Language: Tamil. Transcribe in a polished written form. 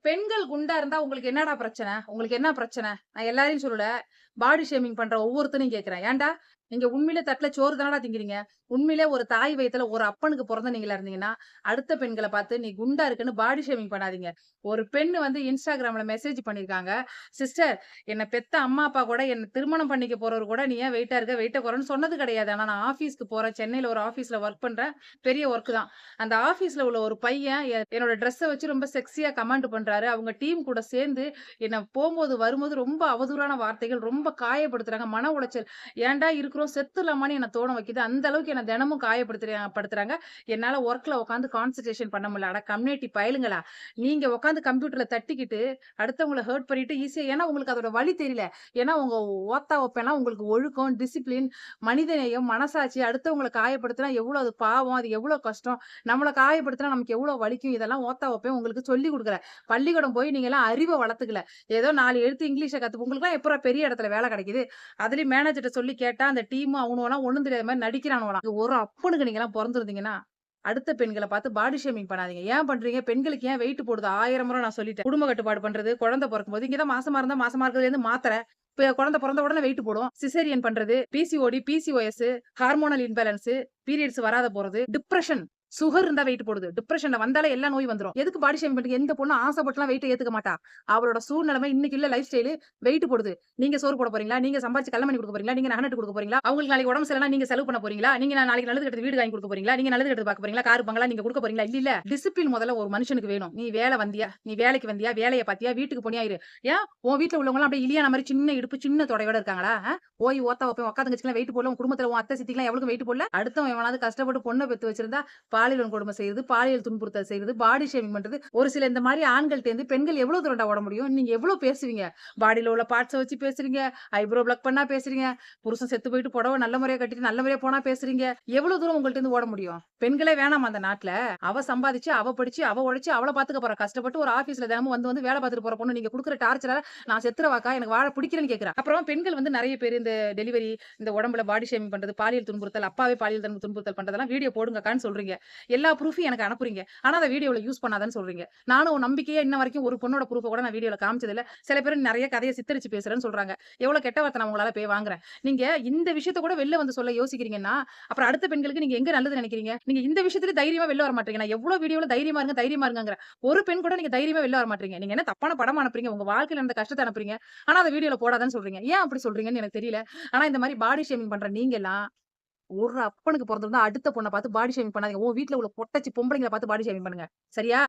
பெண்கள் குண்டா இருந்தா உங்களுக்கு என்னடா பிரச்சனை? உங்களுக்கு என்ன பிரச்சனை? நான் எல்லாரையும் சொல்லல. பாடி ஷேமிங் பண்ற ஒவ்வொருத்தனையும் கேட்கிறேன். ஏன்டா? நீங்க உண்மையிலே தட்டுல சோறு தானடா திங்கிறீங்க. உண்மையிலே ஒரு தாய் வயித்துல ஒரு அப்பனுக்கு பொறந்த நீங்களா இருந்தீங்கன்னா, அடுத்த பெண்கள பார்த்து நீ குண்டா இருக்குன்னு பாடி ஷேமிங் பண்ணாதீங்க. ஒரு பெண்ணு வந்து Instagramல மெசேஜ் பண்ணியிருக்காங்க. சிஸ்டர் என்ன பெத்த அம்மா, அப்பா கூட என்ன திருமணம் பண்ணிக்க போறவரு கூட நீ ஏன் வெயிட்டா இருக்க? வெயிட்ட குறைன்னு சொன்னது கிடையாது. ஆனா நான் ஆஃபீஸ்க்கு போறேன். சென்னையில ஒரு ஆஃபீஸ்ல வொர்க் பண்றேன். பெரிய வொர்க் தான். அந்த ஆஃபீஸ்ல உள்ள ஒரு பையன் என்னோட ட்ரெஸ்ஸ வச்சு ரொம்ப செக்ஸியா கமெண்ட் பண்றாரு. அவங்க டீம் கூட சேர்ந்து என்ன போம்போது, வரும்போது ரொம்ப அவதூறான வார்த்தைகள், ரொம்ப காயப்படுத்துறாங்க. மன உளைச்சல். ஏன்டா இருக்கிறோம் செத்துறலாமான்னு என்ன தோண வைக்குது. அந்த அளவுக்கு என்ன தினமும் படுத்துறாங்க. என்னால வொர்க்ல உட்கார்ந்து கான்சன்ட்ரேஷன் பண்ண முடியல. அட கம்யூனிட்டி பயலுங்களா! நீங்க உட்கார்ந்து கம்ப்யூட்டர்ல தட்டிக்கிட்டு, அடுத்தவங்கள ஹர்ட் பண்ணிட்டு ஈஸியா ஏன்னா உங்களுக்கு அதோட வலி தெரியல. ஏன்னா உங்க ஓத்தா ஓப்பேல்லாம் உங்களுக்கு ஒழுக்கம், டிசிப்ளின், மனிதநேயம், மனசாட்சி, அடுத்தவங்கள காயப்படுத்தினா எவ்வளோ அது பாவம், அது எவ்வளோ கஷ்டம். நம்மள காயப்படுத்தினா நமக்கு எவ்வளோ வலிக்கும். இதெல்லாம் ஓத்தா ஓப்பேன் உங்களுக்கு சொல்லிக் குடுக்குறேன். பள்ளிக்கூடம் போய் நீங்கலாம் அறிவ வளர்த்துக்கல. ஏதோ 4 எழுத்து இங்கிலீஷ உங்களுக்குலாம் எப்புட்றா பெரிய இடத்துல வேலை கிடைக்குது? அதுலயும் மேனேஜர்ட்ட சொல்லி கேட்டா, அந்த டீம் அவனுவலாம் ஒண்ணும் தெரியாத மாரி நடிக்கிறானுவலாம். ஒரு அப்பனுக்கு நீங்கலாம் பொறந்திருந்தீங்கன்னா, அடுத்த பெண்கள பார்த்து பாடி ஷேமிங் பண்ணாதீங்க. ஏன் பண்றீங்க? பெண்களுக்கு ஏன் வெயிட் போடுது? 1000 முறை நான் சொல்லிட்டேன். குடும்ப கட்டுப்பாடு பண்றது, குழந்தை பொறக்கும்போது இங்க தான் மாசமா இருந்தா மாசமா இருக்கிறதுலேருந்து மாத்திரை. குழந்தை பொறந்த உடனே வெயிட் போடும். சிசேரியன் பண்றது, PCOD, PCOS, hormonal imbalance, periods வராத போறது, டிப்ரஷன். சுகர் இருந்தா வெயிட் போடுது. டிப்ரஷன்ல வந்தாலே எல்லா நோயும் வந்துரும். எதுக்கு பாடி ஷேமிங் பண்றீங்க? எந்த பொண்ணும் ஆசைப்பட்டுலாம் வெயிட்ட ஏத்துக்க மாட்டா. அவளோட சூழ்நிலைமை இன்னைக்கு இல்ல லைஃப் ஸ்டைலு வெயிட் போடுது. நீங்க சோறு போட போறீங்களா? நீங்க சம்பாரிச்சு கல்யாணம் பண்ணி குடுக்க போறீங்களா? நீங்க நகை நட்டு குடுக்க போறீங்களா? அவங்களுக்கு நாளைக்கு உடம்பு சரியில்லனா நீங்க செலவு பண்ண போறீங்களா? நீங்க நாளைக்கு நல்லது கெட்டது வீடு வாங்கி குடுக்க போறீங்களா? நீங்க நல்லது கெட்டது பார்க்க போறீங்களா? கார், பங்களா நீங்க குடுக்க போறீங்களா? இல்ல. டிசிப்ளின் முதல்ல ஒரு மனுஷனுக்கு வேணும். நீ வேலை வந்தியா? நீ வேலைக்கு வந்தியா? வேலைய பார்த்தியா? வீட்டுக்கு போனியா இரு. ஏன் உன் வீட்ல உள்ளவங்கலாம் அப்படியே இலியானா மாரி சின்ன இடுப்பு, சின்ன தொடையோட இருக்காங்களா? ஓய் ஓத்தா வைப்பேன் அக்கா தங்கச்சிக்குலாம் வெயிட் போடல. உன் குடும்பத்துல உன் அத்தை, சித்திக்குலாம் எவளுக்கும் வெயிட் போடல. அடுத்தவன் எவனாவது கஷ்டப்பட்டு பொண்ண பெத்து வச்சிருந்தா, பாலியல் வன்கொடுமை செய்றது, பாலியல் துன்புறுத்தல் செய்றது, பாடி ஷேமிங் பண்றது. ஒரு சில இந்த மாரி ஆண்கள்ட்டேருந்து பெண்கள் எவ்வளோ தூரம்டா ஓட முடியும்? நீங்க எவ்வளோ பேசுவீங்க? பாடியில உள்ள பார்ட்ஸ வச்சு பேசுறீங்க. ஐப்ரோ பிளக் பண்ணா பேசுறீங்க. புருஷன் செத்து போயிட்டு புடவ நல்ல முறையா கட்டிட்டு நல்ல முறையா போனா பேசுறீங்க. எவ்வளோ தூரம் உங்கள்ட்டேருந்து ஓட முடியும்? பெண்களே வேணாமா அந்த நாட்ல? அவ சம்பாதிச்சு, அவ படிச்சு, அவ உழைச்சு, அவள பாத்துக்க போறா. கஷ்டப்பட்டு ஒரு ஆபீஸ்ல தினமும் வந்து வந்து வேலை பார்த்துட்டு போற பொண்ணு நீங்க குடுக்குற டார்ச்சரால நான் செத்துறவாக்கா? எனக்கு வாழ பிடிக்கலன்னு கேட்கிறா. அப்புறம் பெண்கள் வந்து நெறைய பேரு இந்த டெலிவரி, இந்த உடம்புல பாடி ஷேமிங் பண்றது, பாலியல் துன்புறுத்தல், அப்பாவே பாலியல் துன்புறுத்தல் பண்றதெல்லாம் வீடியோ போடுங்கக்கான்னு சொல்றீங்க. எல்லா ப்ரூஃபயும் எனக்கு அனுப்புறீங்க. ஆனா அத வீடியோல யூஸ் பண்ணாதன்னு சொல்றீங்க. நானும் நம்பிக்கையா இன்ன வரைக்கும் ஒரு பொண்ணோட ப்ரூஃப கூட நான் வீடியோல காமிச்சதில்ல. சில பேர் நெறைய கதைய சித்தரிச்சு பேசுறேன்னு சொல்றாங்க. எவ்வளோ கெட்ட வார்த்தை நான் உங்களால வாங்குறேன். நீங்க இந்த விஷயத்த கூட வெளில வந்து சொல்ல யோசிக்கிறீங்கன்னா, அப்புறம் அடுத்த பெண்களுக்கு நீங்க எங்க நல்லது நெனைக்கிறீங்க? நீங்க இந்த விஷயத்துல தைரியமா வெளில வர மாட்றீங்க. நான் எவ்வளோ வீடியோல தைரியமா இருங்க, தைரியமா இருங்கங்கிறேன். ஒரு பெண் கூட நீங்க தைரியமா வெளில வர மாட்றீங்க. நீங்க என்ன தப்பான படமா அனுப்புறீங்க? உங்க வாழ்க்கையில நடந்த கஷ்டத்த அனுப்புறீங்க. ஆனா அத வீடியோல போடாதன்னு சொல்றீங்க. ஏன் அப்படி சொல்றீங்கன்னு எனக்கு தெரியல. ஆனா இந்த மாரி பாடி ஷேமிங் பண்ற நீங்கலாம், ஒரு அப்பனுக்கு பொறந்திருந்தா அடுத்த பொண்ண பார்த்து பாடி ஷேமிங் பண்ணாதீங்க. உன் வீட்ல உள்ள பொட்டச்சி பொம்பளைங்கள பார்த்து பாடி ஷேமிங் பண்ணுங்க. சரியா?